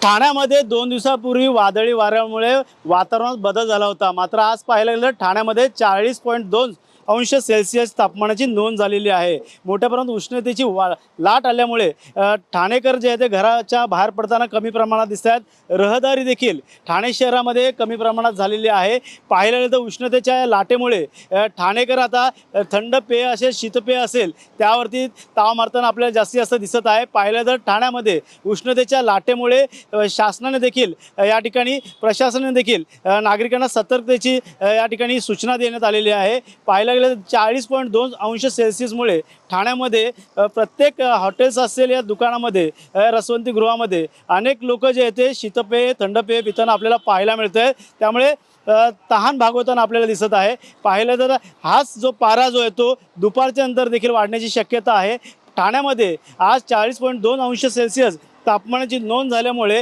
ठाण्यामध्ये 2 दिवसापूर्वी वादळी वाऱ्यामुळे वातावरणात बदल झाला होता। मात्र आज पाहायला गेलं ठाण्यामध्ये 40.2 अंश सेल्सिअस तापमानाची नोंद झालेली आहे। मोठ्या प्रमाणात उष्णतेची लाट आल्यामुळे ठाणेकर जे आहे ते घराच्या बाहेर पडताना कमी प्रमाणात दिसतात। रहदारी देखील ठाणे शहरामध्ये कमी प्रमाणात झालेली आहे। पाहायला गेलं तर उष्णतेच्या या लाटेमुळे ठाणेकर आता थंड पेय असेल शीतपेय असेल त्यावरती ताव मारताना आपल्याला जास्तीत जास्त दिसत आहे। पाहिलं तर ठाण्यामध्ये उष्णतेच्या लाटेमुळे शासनाने देखील या ठिकाणी प्रशासनाने देखील नागरिकांना सतर्कतेची या ठिकाणी सूचना देण्यात आलेली आहे। पाहायला गेलं 40.2 अंश सेल्सिअसमुळे ठाण्यामध्ये प्रत्येक हॉटेल्स असेल या दुकानामध्ये रसवंती गृहामध्ये अनेक लोक जे आहेत ते शीतपेय थंडपेय पिताना आपल्याला पाहायला मिळतंय। त्यामुळे तहान भागवताना आपल्याला दिसत आहे। पाहिलं तर हाच जो पारा जो आहे तो दुपारच्या नंतर देखील वाढण्याची शक्यता आहे। ठाण्यामध्ये आज 40.2 अंश सेल्सिअस तापमानाची नोंद झाल्यामुळे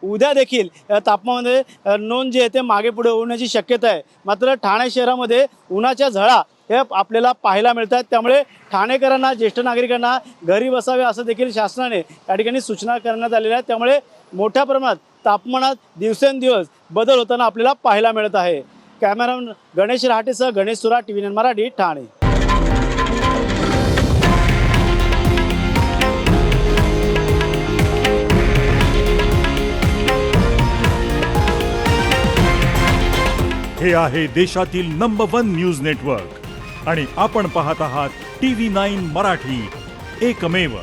उद्या देखील तापमानामध्ये नोंद जी आहे ते मागे पुढे होण्याची शक्यता आहे। मात्र ठाणे शहरामध्ये उन्हाच्या झळा हे आपल्याला पाहायला मिळतात। त्यामुळे ठाणेकरांना ज्येष्ठ नागरिकांना घरी बसावे असं देखील शासनाने या ठिकाणी सूचना करण्यात आलेल्या आहेत। त्यामुळे मोठ्या प्रमाणात तापमानात दिवसेंदिवस बदल होताना आपल्याला पाहायला मिळत आहे। कॅमेरामन गणेश रहाटेसह गणेश सुरा, TV9 मराठी, ठाणे। हे आहे देशातील नंबर 1 न्यूज नेटवर्क आणि आपण पाहत आहात TV9 मराठी, एकमेव।